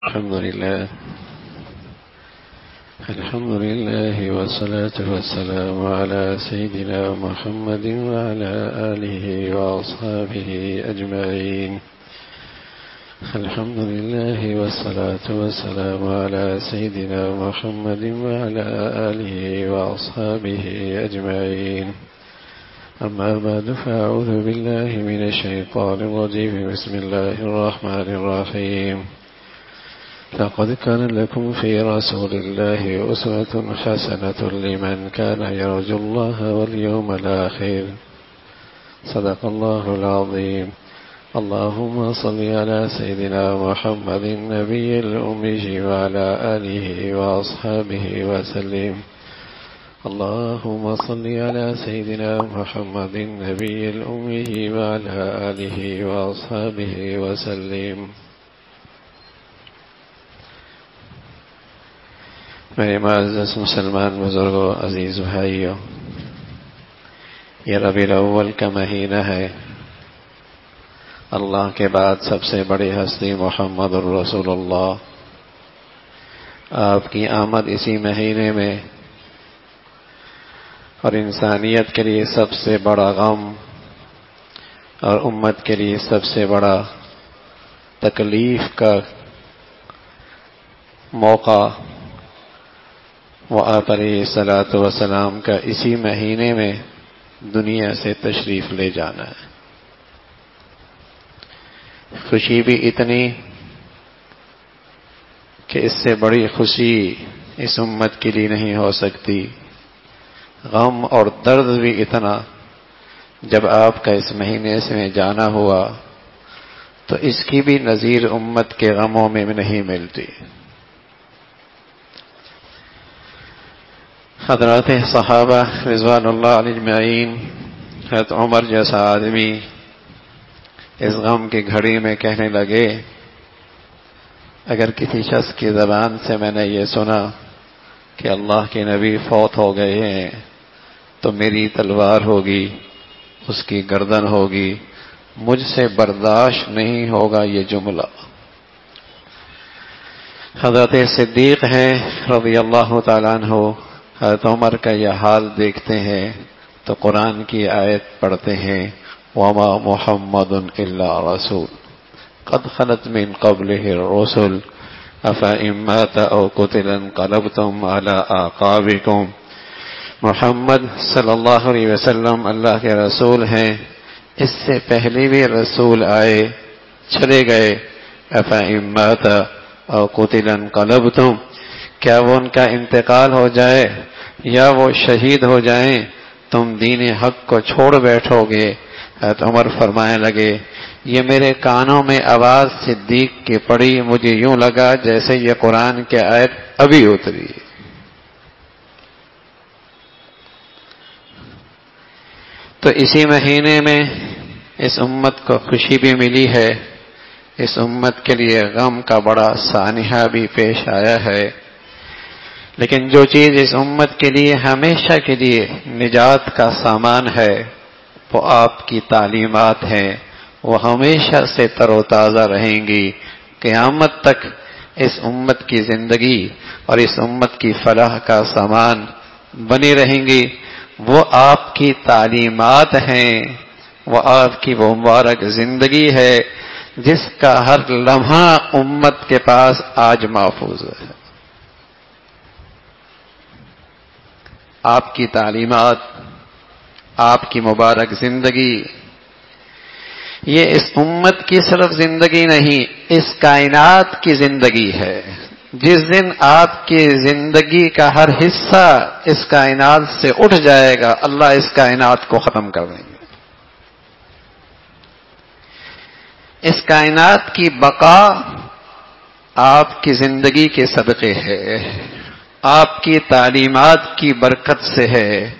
الحمد لله والصلاة والسلام على سيدنا محمد وعلى آله وأصحابه أجمعين. الحمد لله والصلاة والسلام على سيدنا محمد وعلى آله وأصحابه أجمعين. أما بعد فأعوذ بالله من الشيطان الرجيم. بسم الله الرحمن الرحيم. لقد كان لكم في رسول الله أسوة حسنة لمن كان يرجو الله واليوم الآخر. صدق الله العظيم. اللهم صل على سيدنا محمد النبي الأمي وعلى آله وأصحابه وسلم. اللهم صل على سيدنا محمد النبي الأمي وعلى آله وأصحابه وسلم. میرے معزز مسلمان بزرگوں، عزیز بھائیوں، یہ ربیع الاول کا مہینہ ہے۔ اللہ کے بعد سب سے بڑی ہستی محمد الرسول اللہ، آپ کی آمد اسی مہینے میں اور انسانیت کے لیے سب سے بڑا غم اور امت کے لیے سب سے بڑا تکلیف کا موقع وہ آپ علیہ الصلاۃ والسلام کا اسی مہینے میں دنیا سے تشریف لے جانا ہے۔ خوشی بھی اتنی کہ اس سے بڑی خوشی اس امت کے لیے نہیں ہو سکتی، غم اور درد بھی اتنا جب آپ کا اس مہینے سے جانا ہوا تو اس کی بھی نظیر امت کے غموں میں نہیں ملتی۔ حضرات صحابہ رضوان اللہ علیہ اجمعین، حضرت عمر جیسا آدمی اس غم کی گھڑی میں کہنے لگے، اگر کسی شخص کی زبان سے میں نے یہ سنا کہ اللہ کے نبی فوت ہو گئے ہیں تو میری تلوار ہوگی، اس کی گردن ہوگی، مجھ سے برداشت نہیں ہوگا یہ جملہ۔ حضرت صدیق ہیں رضی اللہ تعالیٰ عنہ، حضرت عمر کا یہ حال دیکھتے ہیں تو قرآن کی آیت پڑھتے ہیں، وَمَا مُحَمَّدٌ إِلَّا رَسُولٌ قَدْ خَلَتْ مِن قَبْلِهِ الرُّسُلُ أَفَإِن مَّاتَ أَوْ قُتِلَ انقلبتم عَلَىٰ أَعْقَابِكُمْ۔ محمد صلی اللہ علیہ وسلم اللہ کے رسول ہیں، اس سے پہلے بھی رسول آئے چلے گئے۔ أَفَإِن مَّاتَ أَوْ قُتِلَ انقلبتم، کیا وہ ان کا انتقال ہو جائے یا وہ شہید ہو جائیں تم دین حق کو چھوڑ بیٹھو گے؟ حضرت عمر فرمانے لگے، یہ میرے کانوں میں آواز صدیق کی پڑی، مجھے یوں لگا جیسے یہ قرآن کی آیت ابھی اتری۔ تو اسی مہینے میں اس امت کو خوشی بھی ملی ہے، اس امت کے لیے غم کا بڑا سانحہ بھی پیش آیا ہے، لیکن جو چیز اس امت کے لیے ہمیشہ کے لیے نجات کا سامان ہے وہ آپ کی تعلیمات ہیں، وہ ہمیشہ سے تر و تازہ رہیں گی، قیامت تک اس امت کی زندگی اور اس امت کی فلاح کا سامان بنی رہیں گی۔ وہ آپ کی تعلیمات ہیں، وہ آپ کی وہ مبارک زندگی ہے جس کا ہر لمحہ امت کے پاس آج محفوظ ہے۔ آپ کی تعلیمات، آپ کی مبارک زندگی، یہ اس امت کی صرف زندگی نہیں، اس کائنات کی زندگی ہے۔ جس دن آپ کی زندگی کا ہر حصہ اس کائنات سے اٹھ جائے گا، اللہ اس کائنات کو ختم کر دیں گے۔ اس کائنات کی بقا آپ کی زندگی کے صدقے ہے، آپ کی تعلیمات کی برکت سے ہے۔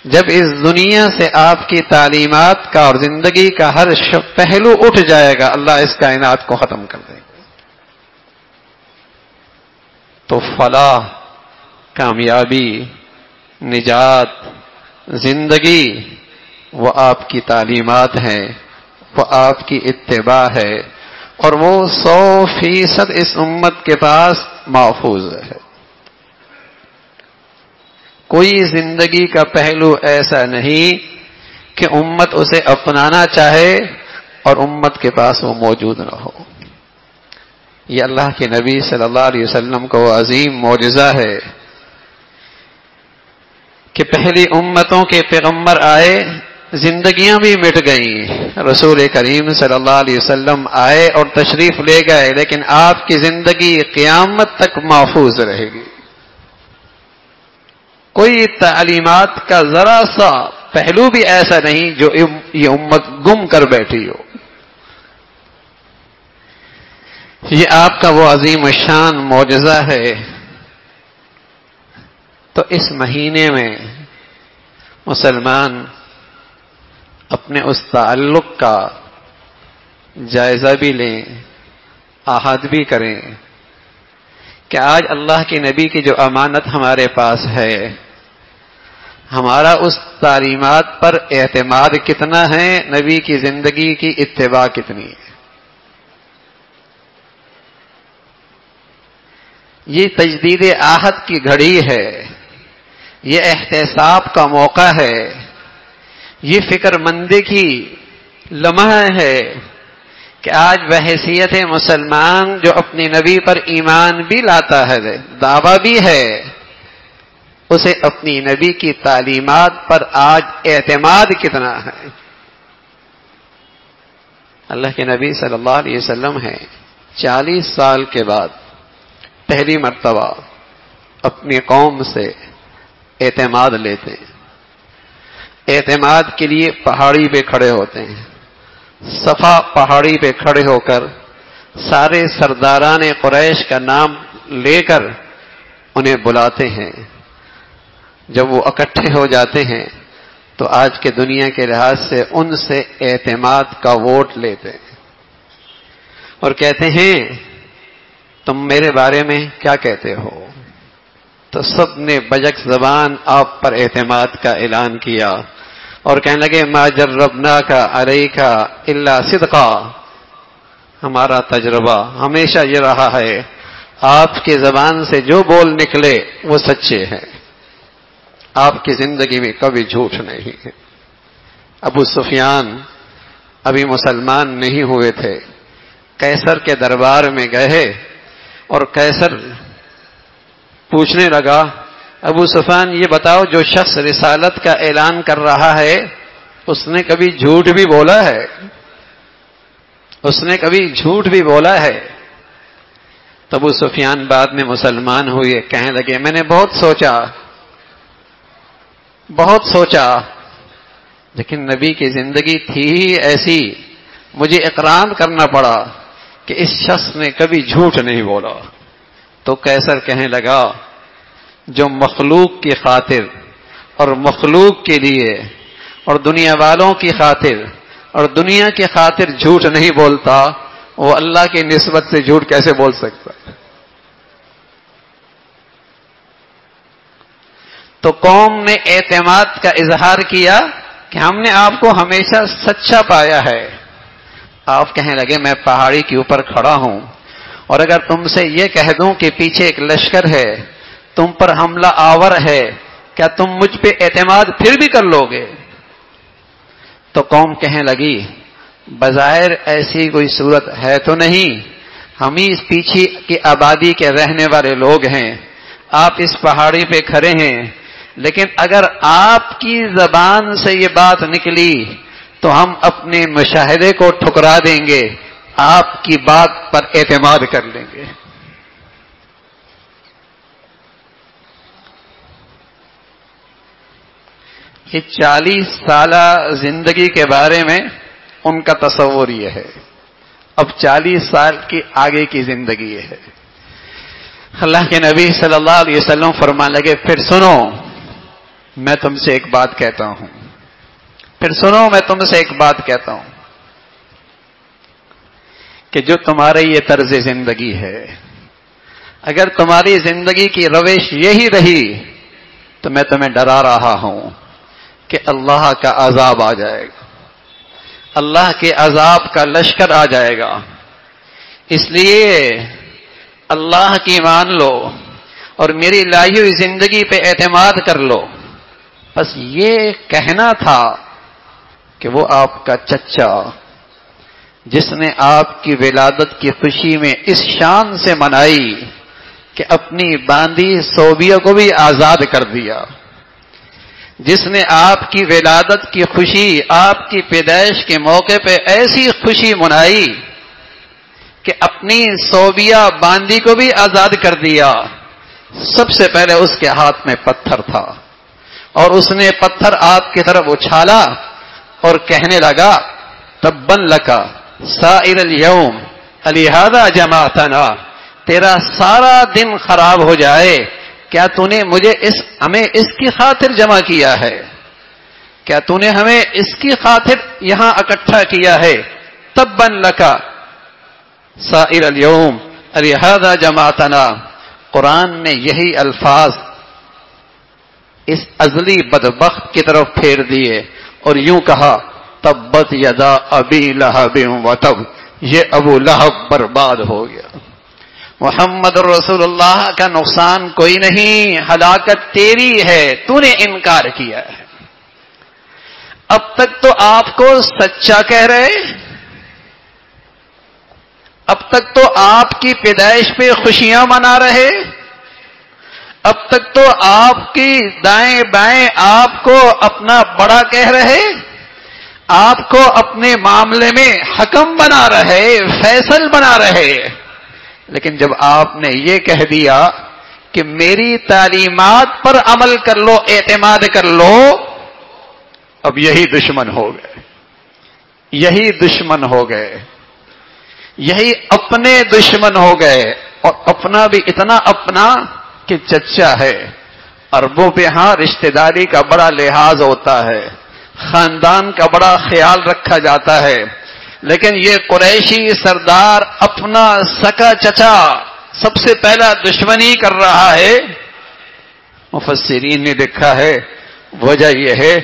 جب اس دنیا سے آپ کی تعلیمات کا اور زندگی کا ہر پہلو اٹھ جائے گا، اللہ اس کائنات کو ختم کر دے گا۔ تو فلاح، کامیابی، نجات، زندگی وہ آپ کی تعلیمات ہیں، وہ آپ کی اتباع ہے، اور وہ 100% اس امت کے پاس محفوظ ہے. کوئی زندگی کا پہلو ایسا نہیں کہ امت اسے اپنانا چاہے اور امت کے پاس وہ موجود نہ ہو. یہ اللہ کے نبی صلی اللہ علیہ وسلم کو عظیم معجزہ ہے کہ پہلی امتوں کے پیغمبر آئے، زندگیاں بھی مٹ گئیں، رسول کریم صلی اللہ علیہ وسلم آئے اور تشریف لے گئے، لیکن آپ کی زندگی قیامت تک محفوظ رہے گی. کوئی تعلیمات کا ذرا سا پہلو بھی ایسا نہیں جو یہ امت گم کر بیٹھی ہو. یہ آپ کا وہ عظیم الشان معجزہ ہے. تو اس مہینے میں مسلمان اپنے اس تعلق کا جائزہ بھی لیں، عہد بھی کریں کہ آج اللہ کے نبی کی جو امانت ہمارے پاس ہے، ہمارا اس تعلیمات پر اعتماد کتنا ہے، نبی کی زندگی کی اتباع کتنی ہے. یہ تجدید عہد کی گھڑی ہے، یہ احتساب کا موقع ہے، یہ فکر مندی کی لمحہ ہے کہ آج بحیثیت مسلمان جو اپنے نبی پر ایمان بھی لاتا ہے، دعویٰ بھی ہے، اسے اپنی نبی کی تعلیمات پر آج اعتماد کتنا ہے. اللہ کے نبی صلی اللہ علیہ وسلم ہیں 40 سال کے بعد پہلی مرتبہ اپنی قوم سے اعتماد لیتے ہیں. اعتماد کے لیے پہاڑی پہ کھڑے ہوتے ہیں، صفا پہاڑی پہ کھڑے ہو کر سارے سرداران قریش کا نام لے کر انہیں بلاتے ہیں. جب وہ اکٹھے ہو جاتے ہیں تو آج کے دنیا کے لحاظ سے ان سے اعتماد کا ووٹ لیتے ہیں اور کہتے ہیں تم میرے بارے میں کیا کہتے ہو. تو سب نے بجک زبان آپ پر اعتماد کا اعلان کیا اور کہنے لگے ما جربناک علیک الا صدقا، ہمارا تجربہ ہمیشہ یہ رہا ہے آپ کی زبان سے جو بول نکلے وہ سچے ہیں، آپ کی زندگی میں کبھی جھوٹ نہیں ہے. ابو سفیان ابھی مسلمان نہیں ہوئے تھے، قیصر کے دربار میں گئے اور قیصر پوچھنے لگا ابو سفیان یہ بتاؤ جو شخص رسالت کا اعلان کر رہا ہے اس نے کبھی جھوٹ بھی بولا ہے؟ اس نے کبھی جھوٹ بھی بولا ہے؟ تو ابو سفیان بعد میں مسلمان ہوئے، کہنے لگے میں نے بہت سوچا لیکن نبی کی زندگی تھی ہی ایسی، مجھے اقرار کرنا پڑا کہ اس شخص نے کبھی جھوٹ نہیں بولا. تو قیصر کہنے لگا جو مخلوق کی خاطر اور مخلوق کے لیے اور دنیا والوں کی خاطر اور دنیا کی خاطر جھوٹ نہیں بولتا وہ اللہ کی نسبت سے جھوٹ کیسے بول سکتا؟ تو قوم نے اعتماد کا اظہار کیا کہ ہم نے آپ کو ہمیشہ سچا پایا ہے. آپ کہنے لگے میں پہاڑی کے اوپر کھڑا ہوں اور اگر تم سے یہ کہہ دوں کہ پیچھے ایک لشکر ہے، تم پر حملہ آور ہے، کیا تم مجھ پہ اعتماد پھر بھی کر لو گے؟ تو قوم کہنے لگی بظاہر ایسی کوئی صورت ہے تو نہیں، ہم ہی اس پیچھے کی آبادی کے رہنے والے لوگ ہیں، آپ اس پہاڑی پہ کھڑے ہیں، لیکن اگر آپ کی زبان سے یہ بات نکلی تو ہم اپنے مشاہدے کو ٹھکرا دیں گے، آپ کی بات پر اعتماد کر لیں گے. یہ 40 سالہ زندگی کے بارے میں ان کا تصور یہ ہے. اب 40 سال کی آگے کی زندگی یہ ہے. اللہ کے نبی صلی اللہ علیہ وسلم فرمانے لگے پھر سنو میں تم سے ایک بات کہتا ہوں، پھر سنو میں تم سے ایک بات کہتا ہوں کہ جو تمہاری یہ طرز زندگی ہے، اگر تمہاری زندگی کی روش یہی رہی تو میں تمہیں ڈرا رہا ہوں کہ اللہ کا عذاب آ جائے گا، اللہ کے عذاب کا لشکر آ جائے گا. اس لیے اللہ کی مان لو اور میری لائی ہوئی زندگی پہ اعتماد کر لو. بس یہ کہنا تھا کہ وہ آپ کا چچا جس نے آپ کی ولادت کی خوشی میں اس شان سے منائی کہ اپنی باندھی صوبیہ کو بھی آزاد کر دیا، جس نے آپ کی ولادت کی خوشی، آپ کی پیدائش کے موقع پہ ایسی خوشی منائی کہ اپنی صوبیہ باندھی کو بھی آزاد کر دیا، سب سے پہلے اس کے ہاتھ میں پتھر تھا اور اس نے پتھر آپ کی طرف اچھالا اور کہنے لگا تبن لکا سائر الیوم لہذا جمعتنا، تیرا سارا دن خراب ہو جائے، کیا تو نے مجھے ہمیں اس کی خاطر جمع کیا ہے؟ کیا تو نے ہمیں اس کی خاطر یہاں اکٹھا کیا ہے؟ تبن لکا سائر الیوم لہذا جمعتنا. قرآن نے یہی الفاظ اس ازلی بدبخت کی طرف پھیر دیے اور یوں کہا تبت یدا ابی لہب وتب، یہ ابو لہب برباد ہو گیا. محمد رسول اللہ کا نقصان کوئی نہیں، ہلاکت تیری ہے، تو نے انکار کیا ہے. اب تک تو آپ کو سچا کہہ رہے، اب تک تو آپ کی پیدائش پہ خوشیاں منا رہے، اب تک تو آپ کی دائیں بائیں آپ کو اپنا بڑا کہہ رہے، آپ کو اپنے معاملے میں حکم بنا رہے، فیصل بنا رہے. لیکن جب آپ نے یہ کہہ دیا کہ میری تعلیمات پر عمل کر لو، اعتماد کر لو، اب یہی دشمن ہو گئے، یہی دشمن ہو گئے، یہی اپنے دشمن ہو گئے. اور اپنا بھی اتنا اپنا کہ چچا ہے. عربوں پہ ہاں رشتہ داری کا بڑا لحاظ ہوتا ہے، خاندان کا بڑا خیال رکھا جاتا ہے، لیکن یہ قریشی سردار اپنا سکا چچا سب سے پہلا دشمنی کر رہا ہے. مفسرین نے لکھا ہے وجہ یہ ہے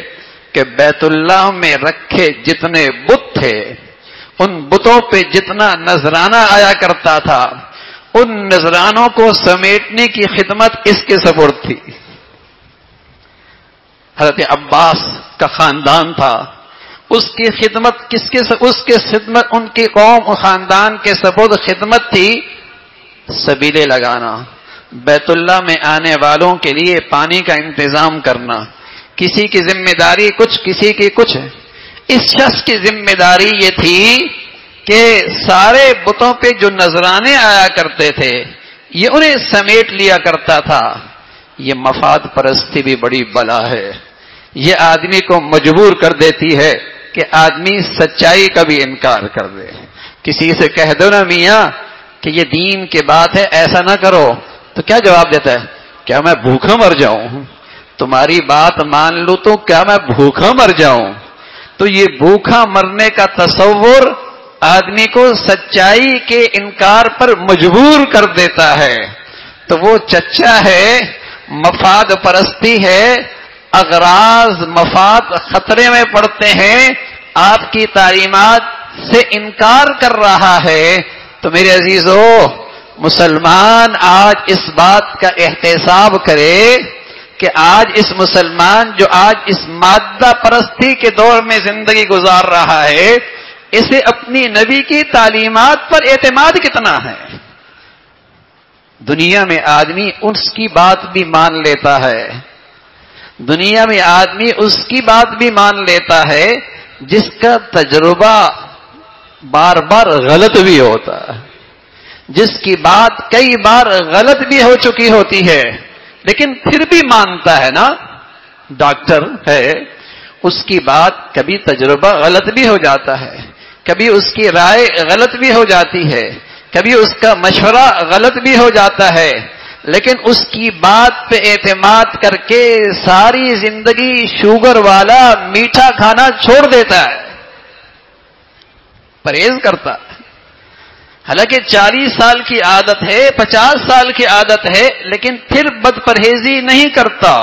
کہ بیت اللہ میں رکھے جتنے بت تھے، ان بتوں پہ جتنا نذرانہ آیا کرتا تھا، ان نذرانوں کو سمیٹنے کی خدمت اس کے سپرد تھی. حضرت عباس کا خاندان تھا، اس کی خدمت اس کے خدمت ان کی قوم خاندان کے سپرد خدمت تھی سبیلے لگانا، بیت اللہ میں آنے والوں کے لیے پانی کا انتظام کرنا. کسی کی ذمہ داری کچھ، کسی کی کچھ. اس شخص کی ذمہ داری یہ تھی کہ سارے بتوں پہ جو نذرانے آیا کرتے تھے یہ انہیں سمیٹ لیا کرتا تھا. یہ مفاد پرستی بھی بڑی بلا ہے، یہ آدمی کو مجبور کر دیتی ہے کہ آدمی سچائی کا بھی انکار کر دے. کسی سے کہہ دو نا میاں کہ یہ دین کی بات ہے، ایسا نہ کرو، تو کیا جواب دیتا ہے؟ کیا میں بھوکا مر جاؤں؟ تمہاری بات مان لوں تو کیا میں بھوکا مر جاؤں؟ تو یہ بھوکا مرنے کا تصور آدمی کو سچائی کے انکار پر مجبور کر دیتا ہے. تو وہ چچا ہے، مفاد پرستی ہے، اغراض مفاد خطرے میں پڑتے ہیں، آپ کی تعلیمات سے انکار کر رہا ہے. تو میرے عزیزو، مسلمان آج اس بات کا احتساب کرے کہ آج اس مسلمان جو آج اس مادہ پرستی کے دور میں زندگی گزار رہا ہے، اسے اپنی نبی کی تعلیمات پر اعتماد کتنا ہے. دنیا میں آدمی اس کی بات بھی مان لیتا ہے، دنیا میں آدمی اس کی بات بھی مان لیتا ہے جس کا تجربہ بار بار غلط بھی ہوتا ہے، جس کی بات کئی بار غلط بھی ہو چکی ہوتی ہے، لیکن پھر بھی مانتا ہے نا. ڈاکٹر ہے، اس کی بات کبھی تجربہ غلط بھی ہو جاتا ہے، کبھی اس کی رائے غلط بھی ہو جاتی ہے، کبھی اس کا مشورہ غلط بھی ہو جاتا ہے، لیکن اس کی بات پہ اعتماد کر کے ساری زندگی شوگر والا میٹھا کھانا چھوڑ دیتا ہے، پرہیز کرتا ہے. حالانکہ 40 سال کی عادت ہے، 50 سال کی عادت ہے، لیکن پھر بد پرہیزی نہیں کرتا.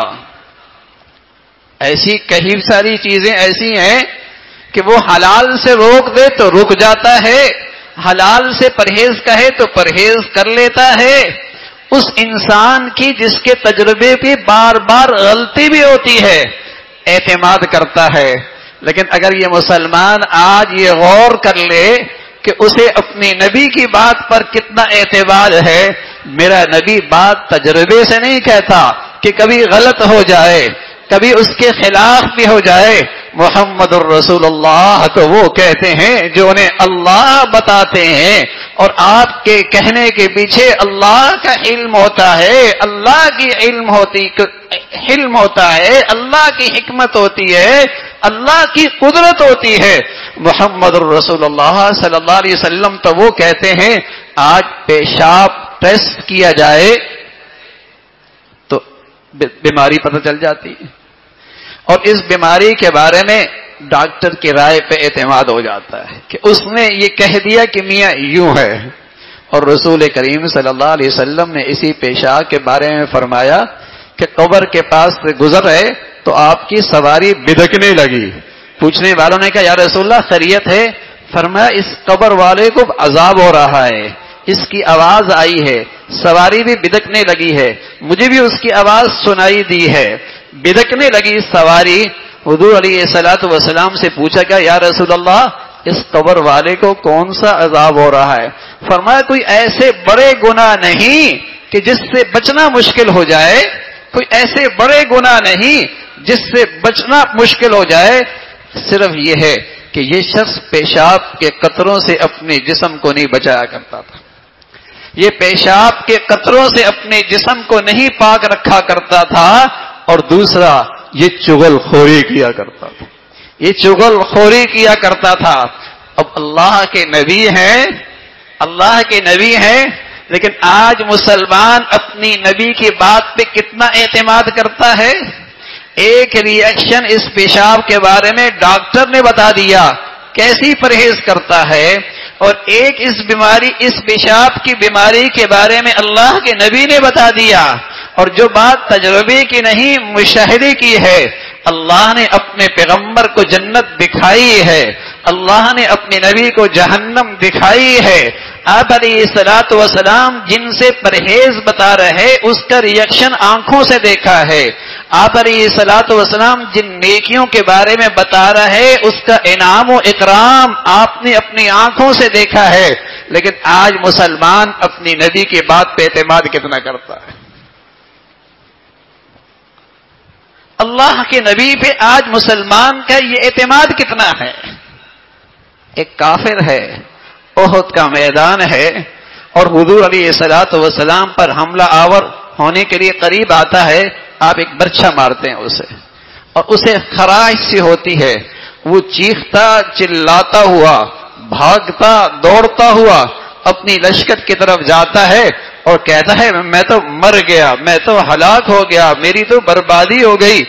ایسی کئی ساری چیزیں ایسی ہیں کہ وہ حلال سے روک دے تو رک جاتا ہے، حلال سے پرہیز کہے تو پرہیز کر لیتا ہے، اس انسان کی جس کے تجربے پہ بار بار غلطی بھی ہوتی ہے اعتماد کرتا ہے۔ لیکن اگر یہ مسلمان آج یہ غور کر لے کہ اسے اپنے نبی کی بات پر کتنا اعتماد ہے، میرا نبی بات تجربے سے نہیں کہتا کہ کبھی غلط ہو جائے، کبھی اس کے خلاف بھی ہو جائے، محمد الرسول اللہ تو وہ کہتے ہیں جو انہیں اللہ بتاتے ہیں، اور آپ کے کہنے کے پیچھے اللہ کا علم ہوتا ہے، اللہ کی علم ہوتا ہے، اللہ کی حکمت ہوتی ہے، اللہ کی قدرت ہوتی ہے۔ محمد الرسول اللہ صلی اللہ علیہ وسلم تو وہ کہتے ہیں آج پیشاب ٹیسٹ کیا جائے تو بیماری پتہ چل جاتی ہے، اور اس بیماری کے بارے میں ڈاکٹر کی رائے پہ اعتماد ہو جاتا ہے کہ اس نے یہ کہہ دیا کہ میاں یوں ہے، اور رسول کریم صلی اللہ علیہ وسلم نے اسی پیشاب کے بارے میں فرمایا کہ قبر کے پاس سے گزر ہے تو آپ کی سواری بدکنے لگی۔ پوچھنے والوں نے کہا یا رسول اللہ خیریت ہے؟ فرمایا اس قبر والے کو عذاب ہو رہا ہے، اس کی آواز آئی ہے، سواری بھی بدکنے لگی ہے، مجھے بھی اس کی آواز سنائی دی ہے، بدکنے لگی سواری۔ حضور علیہ الصلوۃ والسلام سے پوچھا گیا یا رسول اللہ اس قبر والے کو کون سا عذاب ہو رہا ہے؟ فرمایا کوئی ایسے بڑے گناہ نہیں کہ جس سے بچنا مشکل ہو جائے، کوئی ایسے بڑے گناہ نہیں جس سے بچنا مشکل ہو جائے، صرف یہ ہے کہ یہ شخص پیشاب کے قطروں سے اپنے جسم کو نہیں بچایا کرتا تھا، یہ پیشاب کے قطروں سے اپنے جسم کو نہیں پاک رکھا کرتا تھا، اور دوسرا یہ چغل خوری کیا کرتا تھا، یہ چغل خوری کیا کرتا تھا۔ اب اللہ کے نبی ہیں، اللہ کے نبی ہیں، لیکن آج مسلمان اپنی نبی کی بات پہ کتنا اعتماد کرتا ہے؟ ایک ریئیکشن اس پیشاب کے بارے میں ڈاکٹر نے بتا دیا کیسی پرہیز کرتا ہے، اور ایک اس پیشاب کی بیماری کے بارے میں اللہ کے نبی نے بتا دیا، اور جو بات تجربے کی نہیں مشاہدے کی ہے۔ اللہ نے اپنے پیغمبر کو جنت دکھائی ہے، اللہ نے اپنے نبی کو جہنم دکھائی ہے۔ آپ علیہ الصلوۃ والسلام جن سے پرہیز بتا رہے اس کا ریئیکشن آنکھوں سے دیکھا ہے، آپ علیہ الصلوۃ والسلام جن نیکیوں کے بارے میں بتا رہے اس کا انعام و اکرام آپ نے اپنی آنکھوں سے دیکھا ہے۔ لیکن آج مسلمان اپنی نبی کی بات پہ اعتماد کتنا کرتا ہے؟ اللہ کے نبی پہ آج مسلمان کا یہ اعتماد کتنا ہے؟ ایک کافر ہے، احد کا میدان ہے، اور حضور علیہ الصلوۃ والسلام پر حملہ آور ہونے کے لیے قریب آتا ہے، آپ ایک برچھا مارتے ہیں اسے، اور اسے خراش سی ہوتی ہے، وہ چیختا چلاتا ہوا بھاگتا دوڑتا ہوا اپنی لشکر کی طرف جاتا ہے اور کہتا ہے میں تو مر گیا، میں تو ہلاک ہو گیا، میری تو بربادی ہو گئی۔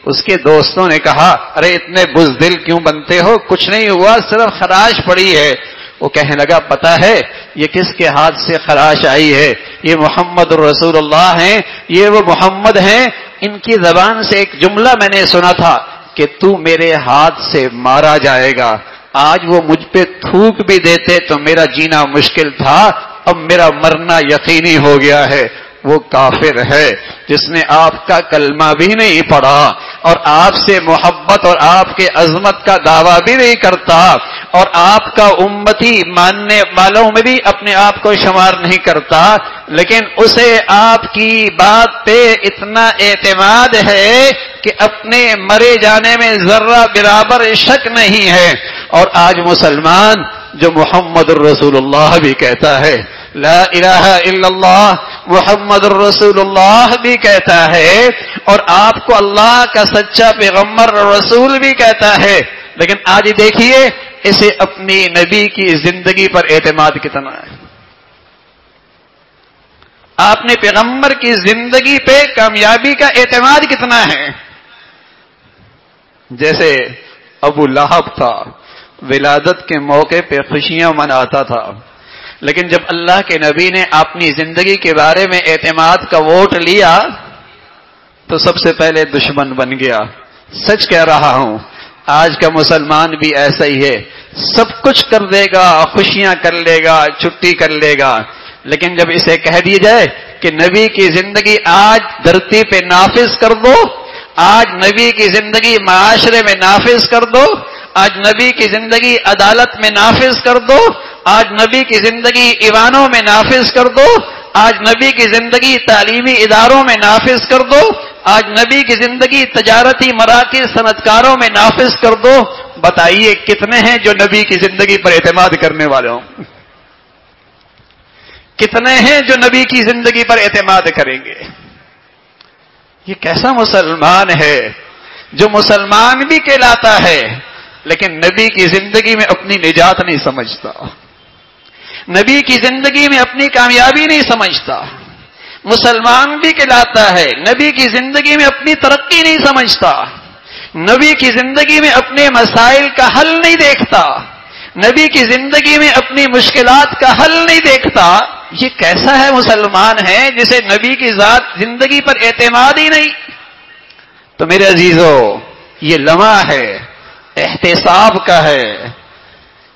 اس کے دوستوں نے کہا ارے اتنے بزدل کیوں بنتے ہو، کچھ نہیں ہوا، صرف خراش پڑی ہے۔ وہ کہنے لگا پتا ہے یہ کس کے ہاتھ سے خراش آئی ہے؟ یہ محمد رسول اللہ ہیں، یہ وہ محمد ہیں، ان کی زبان سے ایک جملہ میں نے سنا تھا کہ تو میرے ہاتھ سے مارا جائے گا۔ آج وہ مجھ پہ تھوک بھی دیتے تو میرا جینا مشکل تھا، اب میرا مرنا یقینی ہو گیا ہے۔ وہ کافر ہے جس نے آپ کا کلمہ بھی نہیں پڑھا، اور آپ سے محبت اور آپ کے عظمت کا دعویٰ بھی نہیں کرتا، اور آپ کا امتی ماننے والوں میں بھی اپنے آپ کو شمار نہیں کرتا، لیکن اسے آپ کی بات پہ اتنا اعتماد ہے کہ اپنے مرے جانے میں ذرہ برابر شک نہیں ہے۔ اور آج مسلمان جو محمد الرسول اللہ بھی کہتا ہے، لا الہ الا اللہ محمد الرسول اللہ بھی کہتا ہے، اور آپ کو اللہ کا سچا پیغمبر رسول بھی کہتا ہے، لیکن آج دیکھیے اسے اپنی نبی کی زندگی پر اعتماد کتنا ہے۔ آپ نے پیغمبر کی زندگی پہ کامیابی کا اعتماد کتنا ہے؟ جیسے ابو لہب تھا، ولادت کے موقع پہ خوشیاں مناتا تھا، لیکن جب اللہ کے نبی نے اپنی زندگی کے بارے میں اعتماد کا ووٹ لیا تو سب سے پہلے دشمن بن گیا۔ سچ کہہ رہا ہوں، آج کا مسلمان بھی ایسا ہی ہے، سب کچھ کر دے گا، خوشیاں کر لے گا، چھٹی کر لے گا، لیکن جب اسے کہہ دیا جائے کہ نبی کی زندگی آج دھرتی پہ نافذ کر دو، آج نبی کی زندگی معاشرے میں نافذ کر دو، آج نبی کی زندگی عدالت میں نافذ کر دو، آج نبی کی زندگی ایوانوں میں نافذ کر دو، آج نبی کی زندگی تعلیمی اداروں میں نافذ کر دو، آج نبی کی زندگی تجارتی مراکز صنعتکاروں میں نافذ کر دو، بتائیے کتنے ہیں جو نبی کی زندگی پر اعتماد کرنے والے ہوں؟ کتنے ہیں جو نبی کی زندگی پر اعتماد کریں گے؟ یہ کیسا مسلمان ہے جو مسلمان بھی کہلاتا ہے لیکن نبی کی زندگی میں اپنی نجات نہیں سمجھتا، نبی کی زندگی میں اپنی کامیابی نہیں سمجھتا، مسلمان بھی کہلاتا ہے، نبی کی زندگی میں اپنی ترقی نہیں سمجھتا، نبی کی زندگی میں اپنے مسائل کا حل نہیں دیکھتا، نبی کی زندگی میں اپنی مشکلات کا حل نہیں دیکھتا، یہ کیسا ہے مسلمان ہے جسے نبی کی ذات زندگی پر اعتماد ہی نہیں؟ تو میرے عزیزو، یہ لمحہ ہے، احتساب کا ہے،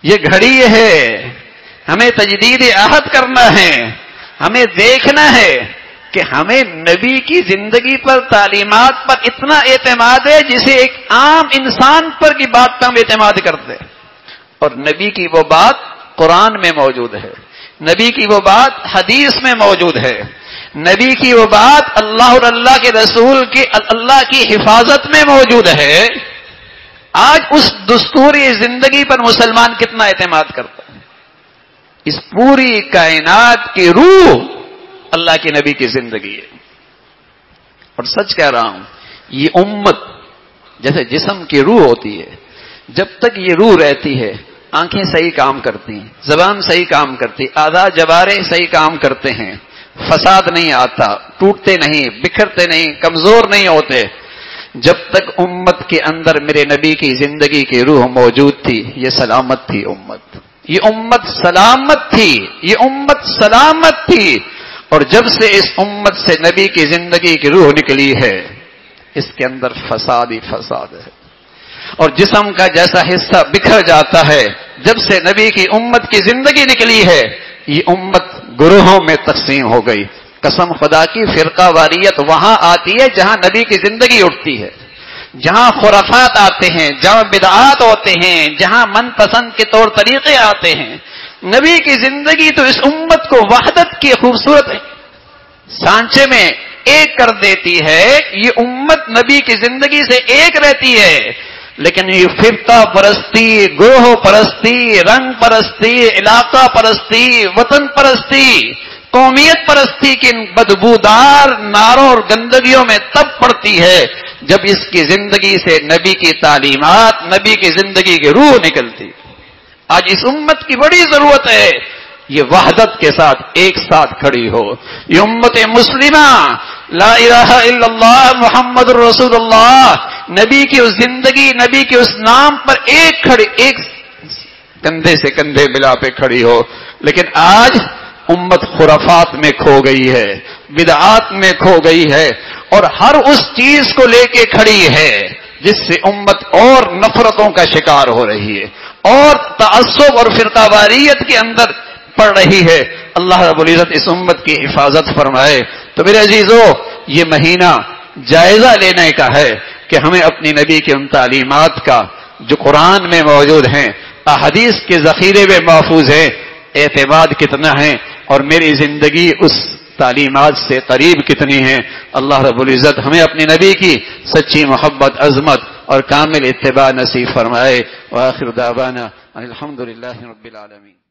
یہ گھڑی ہے، ہمیں تجدید عہد کرنا ہے، ہمیں دیکھنا ہے کہ ہمیں نبی کی زندگی پر، تعلیمات پر اتنا اعتماد ہے جسے ایک عام انسان پر کی بات پر ہم اعتماد کرتے، اور نبی کی وہ بات قرآن میں موجود ہے، نبی کی وہ بات حدیث میں موجود ہے، نبی کی وہ بات اللہ اور اللہ کے رسول کی، اللہ کی حفاظت میں موجود ہے۔ آج اس دستوری زندگی پر مسلمان کتنا اعتماد کرتا ہے؟ اس پوری کائنات کی روح اللہ کے نبی کی زندگی ہے، اور سچ کہہ رہا ہوں، یہ امت جیسے جسم کی روح ہوتی ہے، جب تک یہ روح رہتی ہے آنکھیں صحیح کام کرتی ہیں، زبان صحیح کام کرتی، اعضاء جوارے صحیح کام کرتے ہیں، فساد نہیں آتا، ٹوٹتے نہیں، بکھرتے نہیں، کمزور نہیں ہوتے۔ جب تک امت کے اندر میرے نبی کی زندگی کی روح موجود تھی، یہ سلامت تھی امت، یہ امت سلامت تھی، یہ امت سلامت تھی۔ اور جب سے اس امت سے نبی کی زندگی کی روح نکلی ہے، اس کے اندر فساد ہی فساد ہے، اور جسم کا جیسا حصہ بکھر جاتا ہے، جب سے نبی کی امت کی زندگی نکلی ہے، یہ امت گروہوں میں تقسیم ہو گئی۔ قسم خدا کی، فرقہ واریت وہاں آتی ہے جہاں نبی کی زندگی اٹھتی ہے، جہاں خرافات آتے ہیں، جہاں بدعات ہوتے ہیں، جہاں من پسند کے طور طریقے آتے ہیں۔ نبی کی زندگی تو اس امت کو وحدت کی خوبصورت سانچے میں ایک کر دیتی ہے، یہ امت نبی کی زندگی سے ایک رہتی ہے، لیکن یہ فرقہ پرستی، گروہ پرستی، رنگ پرستی، علاقہ پرستی، وطن پرستی، قومیت پرستی کی ان بدبودار ناروں اور گندگیوں میں تب پڑتی ہے جب اس کی زندگی سے نبی کی تعلیمات، نبی کی زندگی کی روح نکلتی۔ آج اس امت کی بڑی ضرورت ہے یہ وحدت کے ساتھ ایک ساتھ کھڑی ہو، یہ امت مسلمہ لا الہ الا اللہ محمد رسول اللہ، نبی کی اس زندگی، نبی کے اس نام پر ایک کندھے سے کندھے ملا پہ کھڑی ہو۔ لیکن آج امت خرافات میں کھو گئی ہے، بدعات میں کھو گئی ہے، اور ہر اس چیز کو لے کے کھڑی ہے جس سے امت اور نفرتوں کا شکار ہو رہی ہے، اور تعصب اور فرقہ واریت کے اندر پڑ رہی ہے۔ اللہ رب العزت اس امت کی حفاظت فرمائے۔ تو میرے عزیزو، یہ مہینہ جائزہ لینے کا ہے کہ ہمیں اپنی نبی کی ان تعلیمات کا جو قرآن میں موجود ہیں، احادیث کے ذخیرے میں محفوظ ہیں، اعتماد کتنا ہے، اور میری زندگی اس تعلیمات سے قریب کتنی ہے۔ اللہ رب العزت ہمیں اپنے نبی کی سچی محبت، عظمت اور کامل اتباع نصیب فرمائے۔ وآخر دعوانا الحمدللہ رب العالمین۔